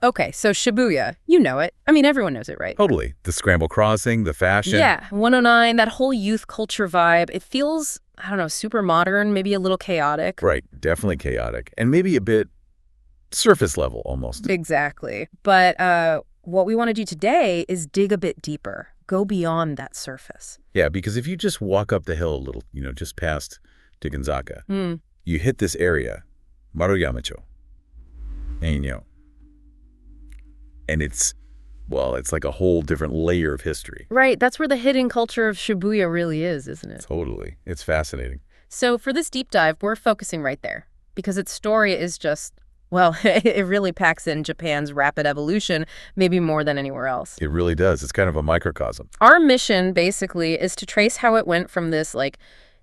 Okay, so Shibuya, you know it. I mean, everyone knows it, right? Totally. The Scramble Crossing, the fashion. Yeah, 109, that whole youth culture vibe. It feels, I don't know, super modern, maybe a little chaotic. Right, definitely chaotic. And maybe a bit surface level almost. Exactly. But what we want to do today is dig a bit deeper, go beyond that surface. Yeah, because if you just walk up the hill a little, just past Dogenzaka, you hit this area, Maruyamachō. And it's like a whole different layer of history. Right, that's where the hidden culture of Shibuya really is, isn't it? Totally. It's fascinating. So for this deep dive, we're focusing right there, because its story is just, well, it really packs in Japan's rapid evolution, maybe more than anywhere else. It really does. It's kind of a microcosm. Our mission, basically, is to trace how it went from this,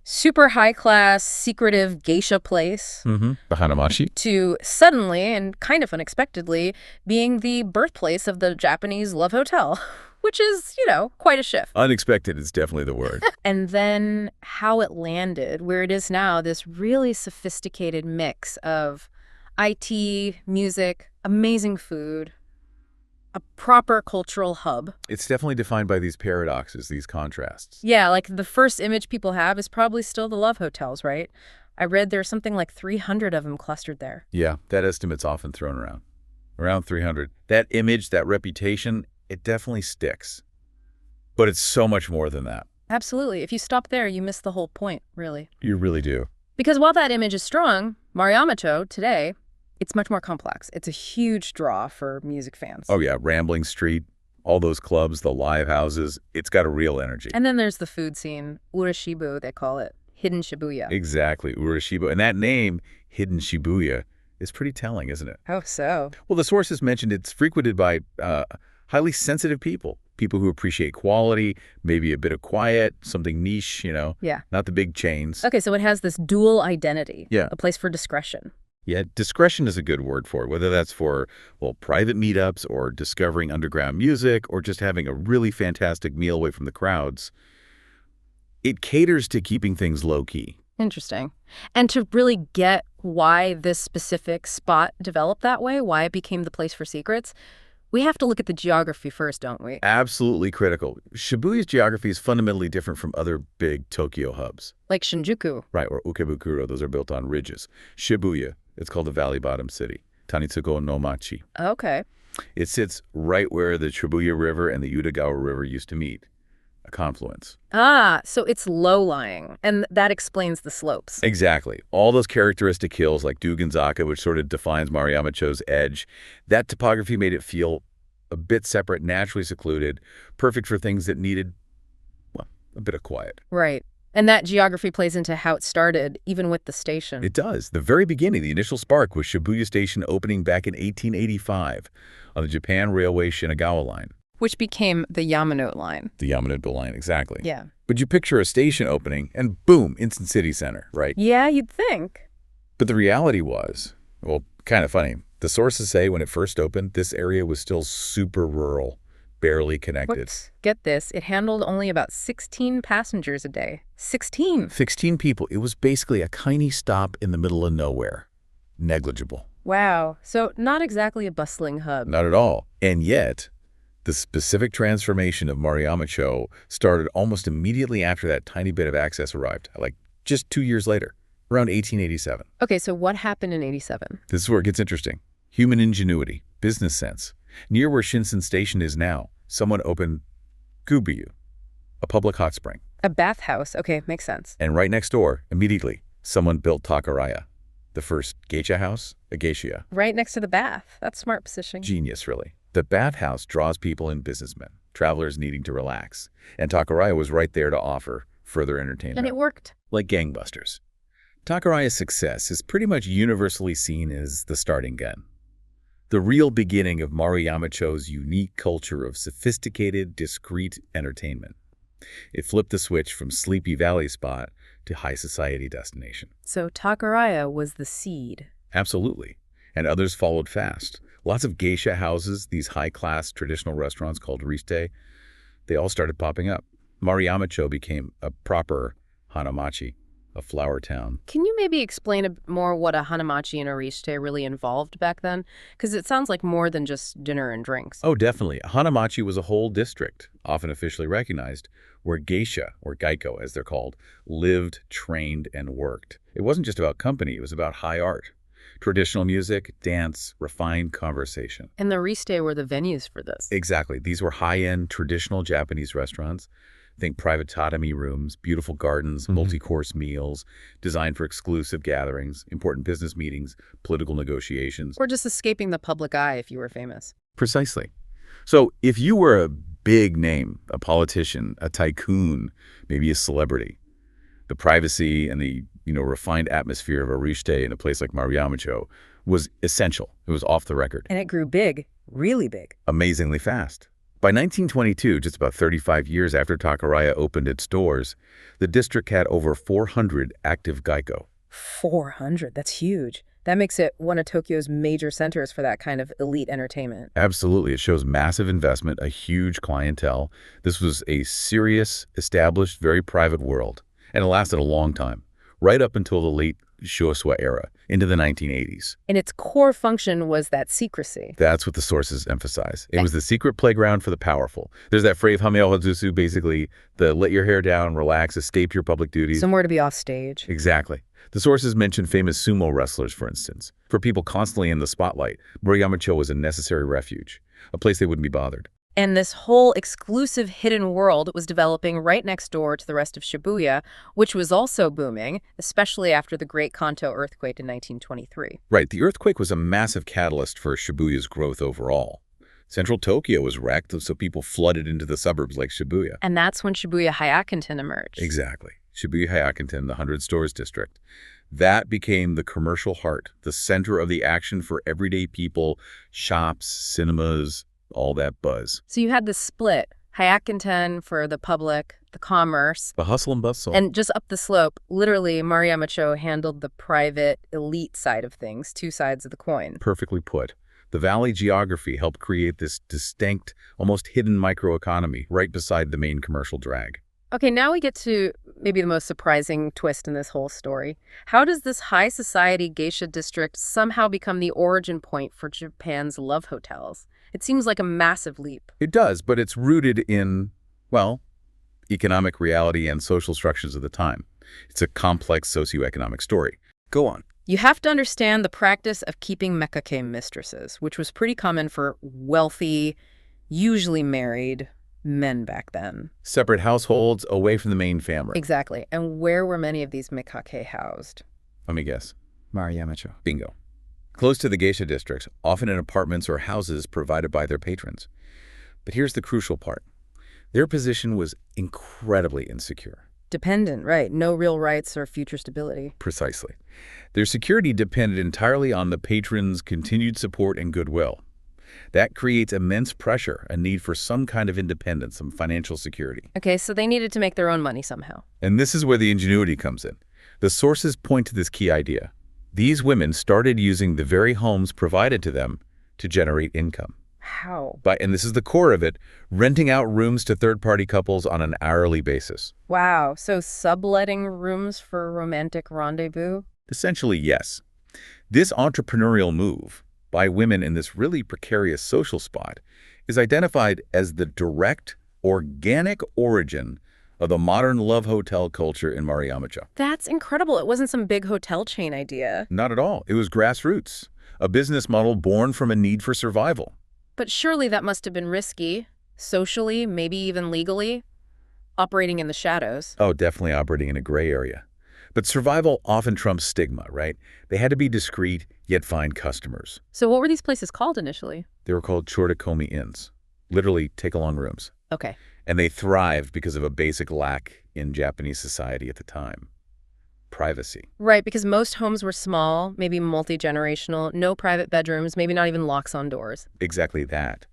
super high-class, secretive geisha place the Hanamachi, to suddenly, and kind of unexpectedly, being the birthplace of the Japanese love hotel, which is, quite a shift. Unexpected is definitely the word. And then how it landed, where it is now, this really sophisticated mix of IT, music, amazing food, a proper cultural hub. It's definitely defined by these paradoxes, these contrasts. Yeah, the first image people have is probably still the love hotels, right? I read there's something like 300 of them clustered there. Yeah, that estimate's often thrown around 300. That image, that reputation, it definitely sticks. But it's so much more than that. Absolutely. If you stop there, you miss the whole point, really. You really do. Because while that image is strong, Maruyamachō today, it's much more complex. It's a huge draw for music fans. Oh, yeah. Rambling street, all those clubs, the live houses. It's got a real energy. And then there's the food scene, Urashibu, they call it, hidden Shibuya. Exactly, Urashibu. And that name, hidden Shibuya, is pretty telling, isn't it? Oh, so? Well, the sources mentioned it's frequented by highly sensitive people who appreciate quality, maybe a bit of quiet, something niche, Yeah. Not the big chains. Okay, so it has this dual identity. Yeah. A place for discretion. Yeah, discretion is a good word for it, whether that's for, private meetups or discovering underground music or just having a really fantastic meal away from the crowds. It caters to keeping things low-key. Interesting. And to really get why this specific spot developed that way, why it became the place for secrets, we have to look at the geography first, don't we? Absolutely critical. Shibuya's geography is fundamentally different from other big Tokyo hubs. Like Shinjuku. Right, or Ukebukuro, those are built on ridges. Shibuya, it's called the Valley Bottom City. Tanitsugo no Machi. Okay. It sits right where the Shibuya River and the Utagawa River used to meet. A confluence. Ah, so it's low-lying, and that explains the slopes. Exactly. All those characteristic hills like Dogenzaka, which sort of defines Maruyamachō's edge, that topography made it feel a bit separate, naturally secluded, perfect for things that needed, a bit of quiet. Right. And that geography plays into how it started, even with the station. It does. The very beginning, the initial spark was Shibuya Station opening back in 1885 on the Japan Railway Shinagawa line. Which became the Yamanote line. The Yamanote line, exactly. Yeah. But you picture a station opening and boom, instant city center, right? Yeah, you'd think. But the reality was, kind of funny. The sources say when it first opened, this area was still super rural, barely connected. Get this, it handled only about 16 passengers a day. 16! 16 people. It was basically a tiny stop in the middle of nowhere. Negligible. Wow. So not exactly a bustling hub. Not at all. And yet, the specific transformation of Maruyamachō started almost immediately after that tiny bit of access arrived, just 2 years later, around 1887. Okay, so what happened in 87? This is where it gets interesting. Human ingenuity, business sense. Near where Shinsen Station is now, someone opened Gubiyu, a public hot spring. A bathhouse. Okay, makes sense. And right next door, immediately, someone built Takaraya, the first geisha house, a geisha. Right next to the bath. That's smart positioning. Genius, really. The bathhouse draws people and businessmen, travelers needing to relax. And Takaraya was right there to offer further entertainment. And it worked. Like gangbusters. Takaraya's success is pretty much universally seen as the starting gun. The real beginning of Maruyamachō's unique culture of sophisticated, discreet entertainment. It flipped the switch from sleepy valley spot to high society destination. So Takaraya was the seed. Absolutely. And others followed fast. Lots of geisha houses, these high-class traditional restaurants called riste, they all started popping up. Maruyamachō became a proper Hanamachi, a flower town. Can you maybe explain more what a hanamachi and a rishite really involved back then? Because it sounds like more than just dinner and drinks. Oh, definitely. Hanamachi was a whole district, often officially recognized, where geisha, or gaiko as they're called, lived, trained, and worked. It wasn't just about company, it was about high art. Traditional music, dance, refined conversation. And the rishite were the venues for this. Exactly. These were high-end, traditional Japanese restaurants. Think private tatami rooms, beautiful gardens, multi-course meals, designed for exclusive gatherings, important business meetings, political negotiations. Or just escaping the public eye if you were famous. Precisely. So if you were a big name, a politician, a tycoon, maybe a celebrity, the privacy and the refined atmosphere of a rishite in a place like Maruyamachō was essential. It was off the record. And it grew big, really big. Amazingly fast. By 1922, just about 35 years after Takaraya opened its doors, the district had over 400 active gaiko. 400? That's huge. That makes it one of Tokyo's major centers for that kind of elite entertainment. Absolutely. It shows massive investment, a huge clientele. This was a serious, established, very private world. And it lasted a long time, right up until the late Shosua era, into the 1980s. And its core function was that secrecy. That's what the sources emphasize. It was the secret playground for the powerful. There's that phrase, hameo hazusu, basically, the let your hair down, relax, escape your public duties. Somewhere to be off stage. Exactly. The sources mention famous sumo wrestlers, for instance. For people constantly in the spotlight, Maruyamachō was a necessary refuge, a place they wouldn't be bothered. And this whole exclusive hidden world was developing right next door to the rest of Shibuya, which was also booming, especially after the Great Kanto earthquake in 1923. Right. The earthquake was a massive catalyst for Shibuya's growth overall. Central Tokyo was wrecked, so people flooded into the suburbs like Shibuya. And that's when Shibuya Hyakinton emerged. Exactly. Shibuya Hyakinton, the 100 Stores district. That became the commercial heart, the center of the action for everyday people, shops, cinemas, all that buzz. So you had this split, Hyakinton for the public, the commerce. The hustle and bustle. And just up the slope, literally, Maruyamachō handled the private, elite side of things, two sides of the coin. Perfectly put. The valley geography helped create this distinct, almost hidden microeconomy right beside the main commercial drag. Okay, now we get to maybe the most surprising twist in this whole story. How does this high society geisha district somehow become the origin point for Japan's love hotels? It seems like a massive leap. It does, but it's rooted in, well, economic reality and social structures of the time. It's a complex socioeconomic story. Go on. You have to understand the practice of keeping mekake mistresses, which was pretty common for wealthy, usually married men back then. Separate households away from the main family. Exactly. And where were many of these mekake housed? Let me guess. Maruyamachō. Bingo. Close to the geisha districts, often in apartments or houses provided by their patrons. But here's the crucial part. Their position was incredibly insecure. Dependent, right. No real rights or future stability. Precisely. Their security depended entirely on the patrons' continued support and goodwill. That creates immense pressure, a need for some kind of independence, some financial security. Okay, so they needed to make their own money somehow. And this is where the ingenuity comes in. The sources point to this key idea. These women started using the very homes provided to them to generate income. How? And this is the core of it, renting out rooms to third-party couples on an hourly basis. Wow, so subletting rooms for romantic rendezvous? Essentially, yes. This entrepreneurial move by women in this really precarious social spot is identified as the direct, organic origin of the modern love hotel culture in Maruyamachō. That's incredible. It wasn't some big hotel chain idea. Not at all. It was grassroots, a business model born from a need for survival. But surely that must have been risky, socially, maybe even legally, operating in the shadows. Oh, definitely operating in a gray area. But survival often trumps stigma, right? They had to be discreet, yet find customers. So what were these places called initially? They were called chorikomi inns, literally take-along rooms. Okay. And they thrived because of a basic lack in Japanese society at the time. Privacy. Right, because most homes were small, maybe multi-generational, no private bedrooms, maybe not even locks on doors. Exactly that.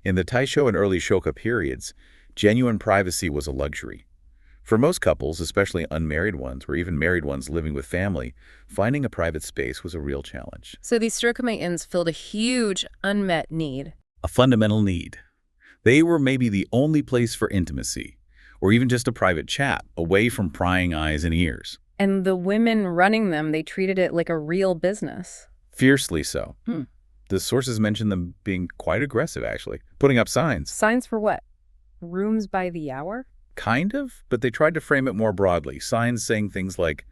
In the Taisho and early Shoka periods, genuine privacy was a luxury. For most couples, especially unmarried ones or even married ones living with family, finding a private space was a real challenge. So these chorikomi inns filled a huge unmet need. A fundamental need. They were maybe the only place for intimacy, or even just a private chat, away from prying eyes and ears. And the women running them, they treated it like a real business. Fiercely so. The sources mention them being quite aggressive, actually, putting up signs. Signs for what? Rooms by the hour? Kind of, but they tried to frame it more broadly. Signs saying things like,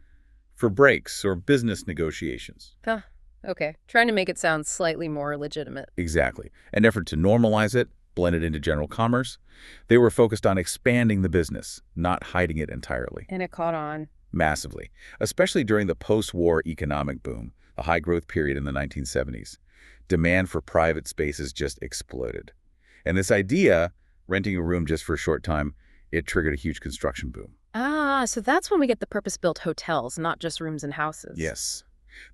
for breaks or business negotiations. Okay. Trying to make it sound slightly more legitimate. Exactly. An effort to normalize it, blend it into general commerce. They were focused on expanding the business, not hiding it entirely. And it caught on. Massively, especially during the post-war economic boom, the high-growth period in the 1970s. Demand for private spaces just exploded. And this idea, renting a room just for a short time, it triggered a huge construction boom. So that's when we get the purpose-built hotels, not just rooms and houses. Yes.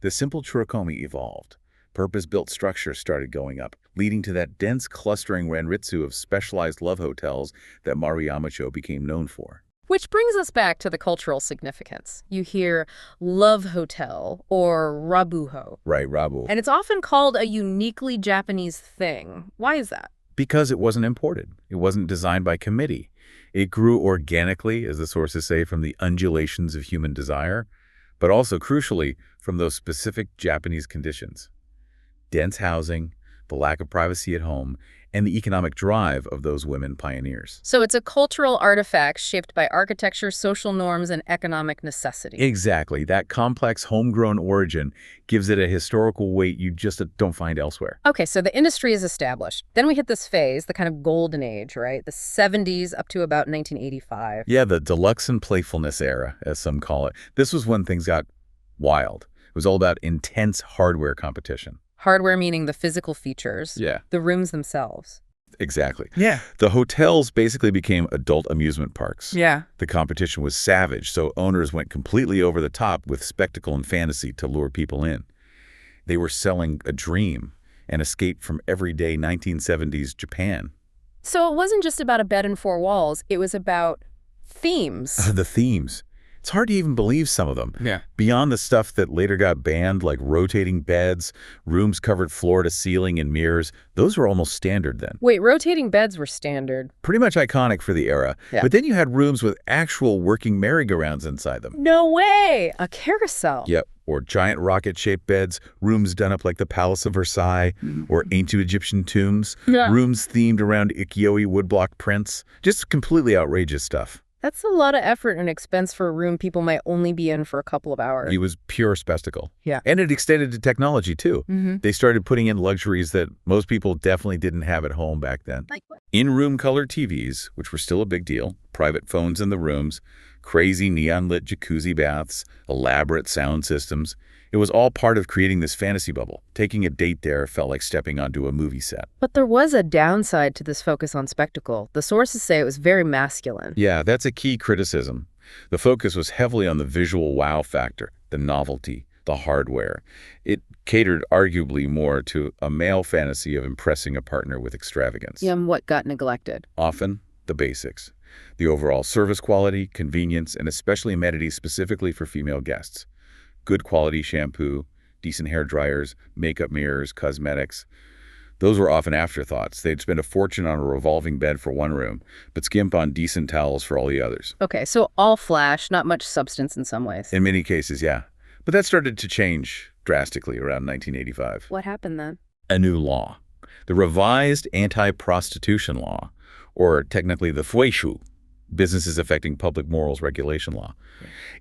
The simple churakomi evolved. Purpose-built structures started going up, leading to that dense clustering renritsu of specialized love hotels that Maruyamachō became known for. Which brings us back to the cultural significance. You hear love hotel or rabuho. Right, rabu. And it's often called a uniquely Japanese thing. Why is that? Because it wasn't imported. It wasn't designed by committee. It grew organically, as the sources say, from the undulations of human desire, but also, crucially, from those specific Japanese conditions. Dense housing, the lack of privacy at home, and the economic drive of those women pioneers. So it's a cultural artifact shaped by architecture, social norms, and economic necessity. Exactly. That complex homegrown origin gives it a historical weight you just don't find elsewhere. Okay, so the industry is established. Then we hit this phase, the kind of golden age, right? The 70s up to about 1985. Yeah, the deluxe and playfulness era, as some call it. This was when things got wild. It was all about intense hardware competition. Hardware meaning the physical features. Yeah. The rooms themselves. Exactly. Yeah. The hotels basically became adult amusement parks. Yeah. The competition was savage, so owners went completely over the top with spectacle and fantasy to lure people in. They were selling a dream, an escape from everyday 1970s Japan. So it wasn't just about a bed and four walls. It was about themes. The themes. It's hard to even believe some of them. Yeah. Beyond the stuff that later got banned, like rotating beds, rooms covered floor to ceiling in mirrors, those were almost standard then. Wait, rotating beds were standard. Pretty much iconic for the era. Yeah. But then you had rooms with actual working merry-go-rounds inside them. No way! A carousel. Yep. Or giant rocket-shaped beds, rooms done up like the Palace of Versailles, or ancient Egyptian tombs, rooms themed around ukiyo-e woodblock prints. Just completely outrageous stuff. That's a lot of effort and expense for a room people might only be in for a couple of hours. It was pure spectacle. Yeah. And it extended to technology, too. They started putting in luxuries that most people definitely didn't have at home back then. Like what? In-room color TVs, which were still a big deal, private phones in the rooms, crazy neon-lit jacuzzi baths, elaborate sound systems. It was all part of creating this fantasy bubble. Taking a date there felt like stepping onto a movie set. But there was a downside to this focus on spectacle. The sources say it was very masculine. Yeah, that's a key criticism. The focus was heavily on the visual wow factor, the novelty, the hardware. It catered arguably more to a male fantasy of impressing a partner with extravagance. Yeah, and what got neglected? Often, the basics. The overall service quality, convenience, and especially amenities specifically for female guests. Good quality shampoo, decent hair dryers, makeup mirrors, cosmetics. Those were often afterthoughts. They'd spend a fortune on a revolving bed for one room, but skimp on decent towels for all the others. Okay, so all flash, not much substance in some ways. In many cases, yeah. But that started to change drastically around 1985. What happened then? A new law. The revised anti-prostitution law, or technically the Fuishu, Businesses Affecting Public Morals Regulation Law.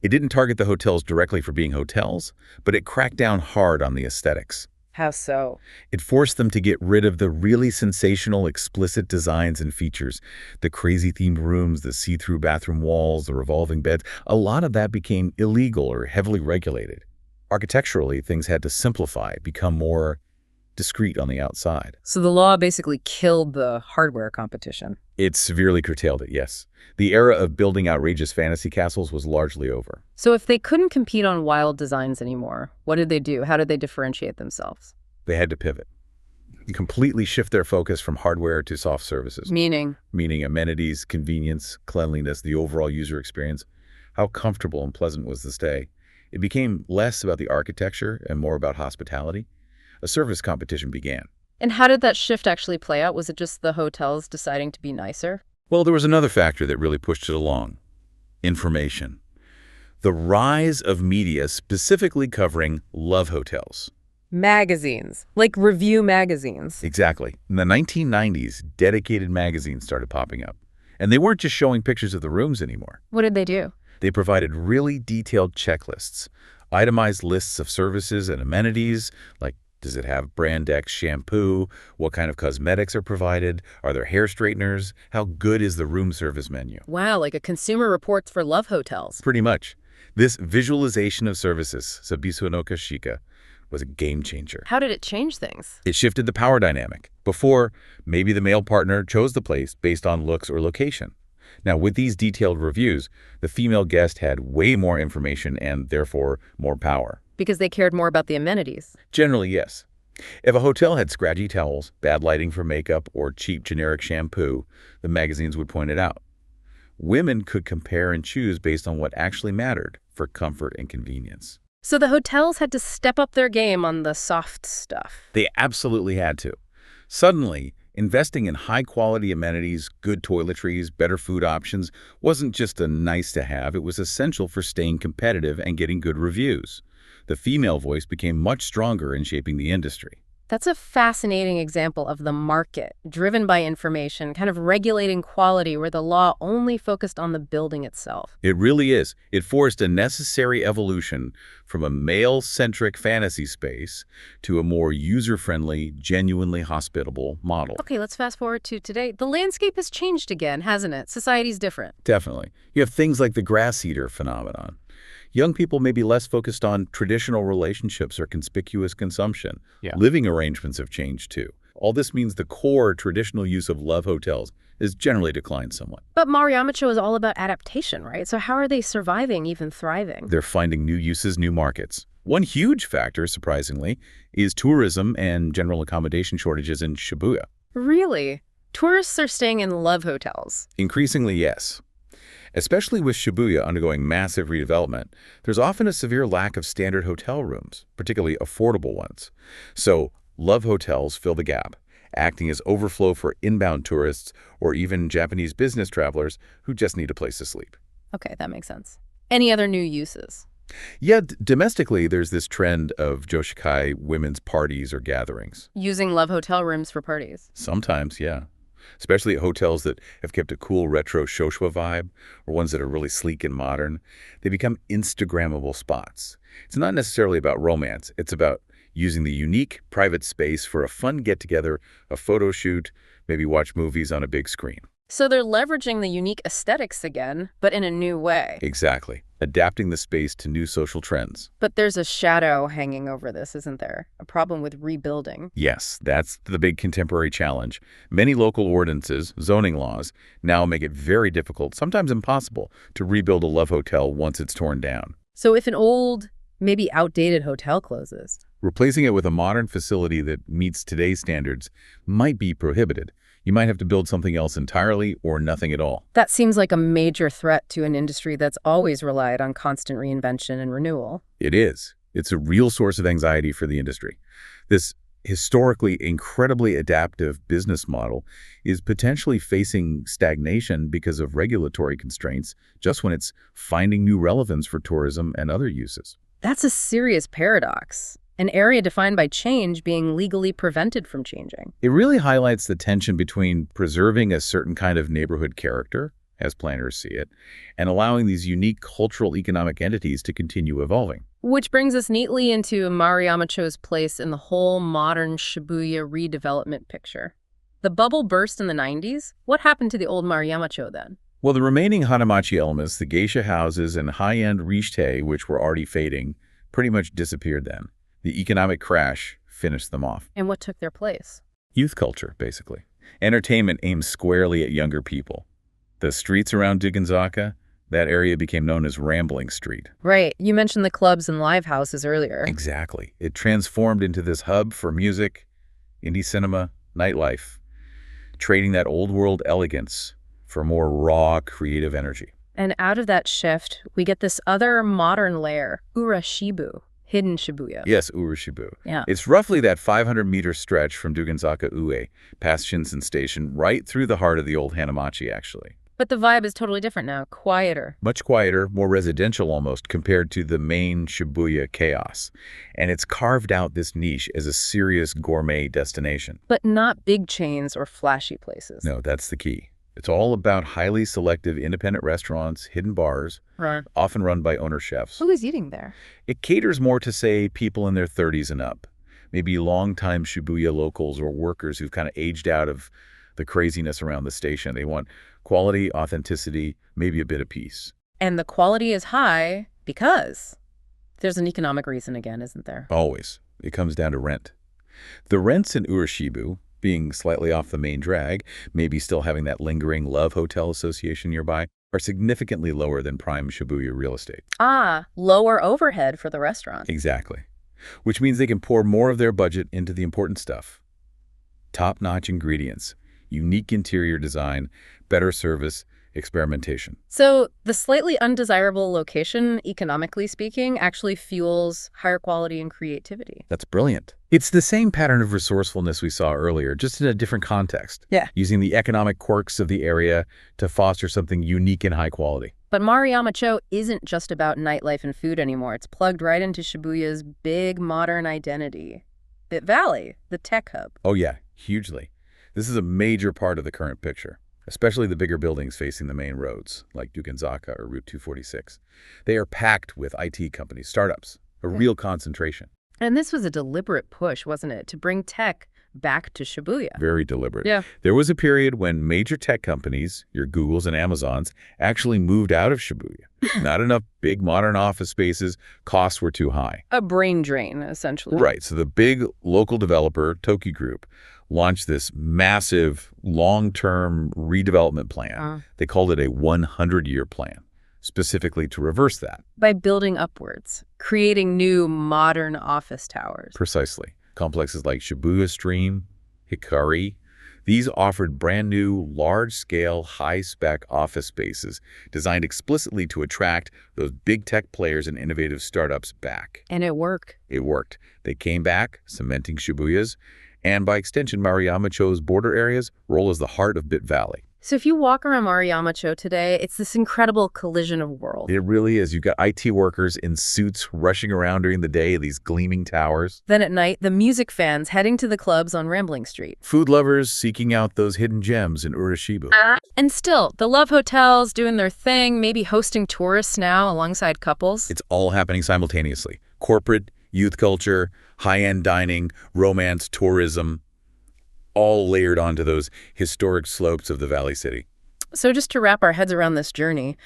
It didn't target the hotels directly for being hotels, but it cracked down hard on the aesthetics. How so? It forced them to get rid of the really sensational, explicit designs and features. The crazy themed rooms, the see-through bathroom walls, the revolving beds. A lot of that became illegal or heavily regulated. Architecturally, things had to simplify, become more discreet on the outside. So the law basically killed the hardware competition. It severely curtailed it, yes. The era of building outrageous fantasy castles was largely over. So if they couldn't compete on wild designs anymore, what did they do? How did they differentiate themselves? They had to pivot. Completely shift their focus from hardware to soft services. Meaning Amenities, convenience, cleanliness, the overall user experience. How comfortable and pleasant was the stay? It became less about the architecture and more about hospitality. A service competition began. And how did that shift actually play out? Was it just the hotels deciding to be nicer? Well, there was another factor that really pushed it along. Information. The rise of media specifically covering love hotels. Magazines, like review magazines. Exactly. In the 1990s, dedicated magazines started popping up. And they weren't just showing pictures of the rooms anymore. What did they do? They provided really detailed checklists, itemized lists of services and amenities, like does it have brand X shampoo? What kind of cosmetics are provided? Are there hair straighteners? How good is the room service menu? Wow, like a Consumer Reports for love hotels. Pretty much. This visualization of services, Sabisu no Kashika, was a game changer. How did it change things? It shifted the power dynamic. Before, maybe the male partner chose the place based on looks or location. Now, with these detailed reviews, the female guest had way more information and, therefore, more power. Because they cared more about the amenities. Generally, yes. If a hotel had scratchy towels, bad lighting for makeup, or cheap generic shampoo, the magazines would point it out. Women could compare and choose based on what actually mattered for comfort and convenience. So the hotels had to step up their game on the soft stuff. They absolutely had to. Suddenly, investing in high-quality amenities, good toiletries, better food options wasn't just a nice-to-have, it was essential for staying competitive and getting good reviews. The female voice became much stronger in shaping the industry. That's a fascinating example of the market, driven by information, kind of regulating quality where the law only focused on the building itself. It really is. It forced a necessary evolution from a male-centric fantasy space to a more user-friendly, genuinely hospitable model. Okay, let's fast forward to today. The landscape has changed again, hasn't it? Society's different. Definitely. You have things like the grass eater phenomenon. Young people may be less focused on traditional relationships or conspicuous consumption. Living arrangements have changed too. All this means the core traditional use of love hotels is generally declined somewhat. But Maruyamachō is all about adaptation, right? So how are they surviving, even thriving? They're finding new uses, new markets. One huge factor, surprisingly, is tourism and general accommodation shortages in Shibuya. Really? Tourists are staying in love hotels? Increasingly, yes. Especially with Shibuya undergoing massive redevelopment, there's often a severe lack of standard hotel rooms, particularly affordable ones. So, love hotels fill the gap, acting as overflow for inbound tourists or even Japanese business travelers who just need a place to sleep. Okay, that makes sense. Any other new uses? Yeah, domestically, there's this trend of joshikai women's parties or gatherings. Using love hotel rooms for parties? Sometimes, yeah. Especially at hotels that have kept a cool retro Shoshua vibe, or ones that are really sleek and modern. They become Instagrammable spots. It's not necessarily about romance. It's about using the unique private space for a fun get-together, a photo shoot, maybe watch movies on a big screen. So they're leveraging the unique aesthetics again, but in a new way. Exactly. Adapting the space to new social trends. But there's a shadow hanging over this, isn't there? A problem with rebuilding. Yes, that's the big contemporary challenge. Many local ordinances, zoning laws, now make it very difficult, sometimes impossible, to rebuild a love hotel once it's torn down. So if an old, maybe outdated hotel closes, replacing it with a modern facility that meets today's standards might be prohibited. You might have to build something else entirely or nothing at all. That seems like a major threat to an industry that's always relied on constant reinvention and renewal. It is. It's a real source of anxiety for the industry. This historically incredibly adaptive business model is potentially facing stagnation because of regulatory constraints just when it's finding new relevance for tourism and other uses. That's a serious paradox. An area defined by change being legally prevented from changing. It really highlights the tension between preserving a certain kind of neighborhood character, as planners see it, and allowing these unique cultural economic entities to continue evolving. Which brings us neatly into Maruyamachō's place in the whole modern Shibuya redevelopment picture. The bubble burst in the 90s. What happened to the old Maruyamachō then? Well, the remaining Hanamachi elements, the geisha houses and high-end rishitei, which were already fading, pretty much disappeared then. The economic crash finished them off. And what took their place? Youth culture, basically. Entertainment aimed squarely at younger people. The streets around Dogenzaka, that area became known as Rambling Street. Right. You mentioned the clubs and live houses earlier. Exactly. It transformed into this hub for music, indie cinema, nightlife, trading that old-world elegance for more raw, creative energy. And out of that shift, we get this other modern layer, Urashibu. Hidden Shibuya. Yes, Urashibu. Yeah. It's roughly that 500-meter stretch from Dogenzaka Ue, past Shinsen Station, right through the heart of the old Hanamachi, actually. But the vibe is totally different now, quieter. Much quieter, more residential almost, compared to the main Shibuya chaos. And it's carved out this niche as a serious gourmet destination. But not big chains or flashy places. No, that's the key. It's all about highly selective independent restaurants, hidden bars, Right. often run by owner chefs. Who is eating there? It caters more to, say, people in their 30s and up. Maybe longtime Shibuya locals or workers who've kind of aged out of the craziness around the station. They want quality, authenticity, maybe a bit of peace. And the quality is high because there's an economic reason again, isn't there? Always. It comes down to rent. The rents in Urashibu, being slightly off the main drag, maybe still having that lingering love hotel association nearby, are significantly lower than prime Shibuya real estate. Ah, lower overhead for the restaurant. Exactly. Which means they can pour more of their budget into the important stuff. Top-notch ingredients, unique interior design, better service, experimentation. So the slightly undesirable location, economically speaking, actually fuels higher quality and creativity. That's brilliant. It's the same pattern of resourcefulness we saw earlier, just in a different context. Yeah. Using the economic quirks of the area to foster something unique and high quality. But Maruyamachō isn't just about nightlife and food anymore. It's plugged right into Shibuya's big modern identity. Bit Valley, the tech hub. Oh yeah, hugely. This is a major part of the current picture, especially the bigger buildings facing the main roads, like Dogenzaka or Route 246. They are packed with IT companies, startups, a real concentration. And this was a deliberate push, wasn't it, to bring tech back to Shibuya? Very deliberate. Yeah. There was a period when major tech companies, your Googles and Amazons, actually moved out of Shibuya. Not enough big modern office spaces, costs were too high. A brain drain, essentially. Right, so the big local developer, Toki Group, launched this massive long-term redevelopment plan. They called it a 100-year plan, specifically to reverse that. By building upwards, creating new modern office towers. Precisely. Complexes like Shibuya Stream, Hikari, these offered brand new, large-scale, high-spec office spaces designed explicitly to attract those big tech players and innovative startups back. And it worked. It worked. They came back, cementing Shibuya's, and by extension, Maruyamachō's border areas roll as the heart of Bit Valley. So if you walk around Maruyamachō today, it's this incredible collision of worlds. It really is. You've got IT workers in suits rushing around during the day, these gleaming towers. Then at night, the music fans heading to the clubs on Rambling Street. Food lovers seeking out those hidden gems in Urashibu. And still, the love hotels doing their thing, maybe hosting tourists now alongside couples. It's all happening simultaneously. Corporate, youth culture, high-end dining, romance, tourism, all layered onto those historic slopes of the Valley City. So just to wrap our heads around this journey,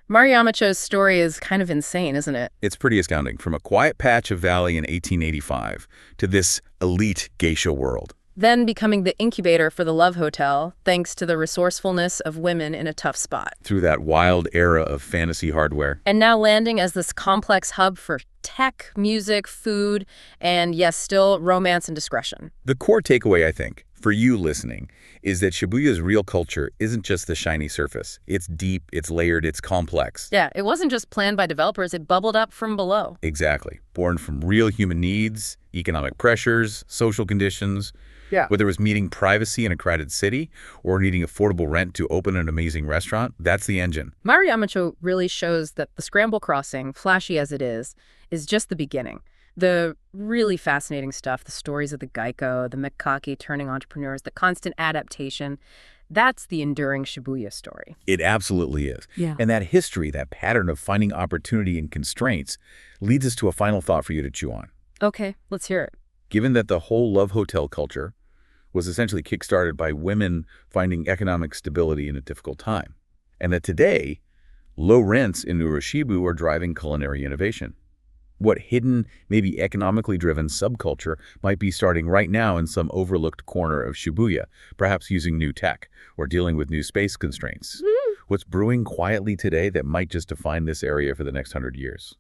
Maruyamachō's story is kind of insane, isn't it? It's pretty astounding. From a quiet patch of valley in 1885 to this elite geisha world. Then becoming the incubator for the Love Hotel, thanks to the resourcefulness of women in a tough spot. Through that wild era of fantasy hardware. And now landing as this complex hub for tech, music, food, and yes, still romance and discretion. The core takeaway, I think, for you listening, is that Shibuya's real culture isn't just the shiny surface. It's deep, it's layered, it's complex. Yeah, it wasn't just planned by developers, it bubbled up from below. Exactly. Born from real human needs, economic pressures, social conditions. Yeah. Whether it was meeting privacy in a crowded city or needing affordable rent to open an amazing restaurant, that's the engine. Maruyamachō really shows that the Scramble Crossing, flashy as it is just the beginning. The really fascinating stuff, the stories of the Geico, the Mikaki turning entrepreneurs, the constant adaptation, that's the enduring Shibuya story. It absolutely is. Yeah. And that history, that pattern of finding opportunity in constraints, leads us to a final thought for you to chew on. Okay, let's hear it. Given that the whole love hotel culture was essentially kickstarted by women finding economic stability in a difficult time, and that today, low rents in Urashibu are driving culinary innovation. What hidden, maybe economically driven subculture might be starting right now in some overlooked corner of Shibuya, perhaps using new tech or dealing with new space constraints? What's brewing quietly today that might just define this area for the next 100 years?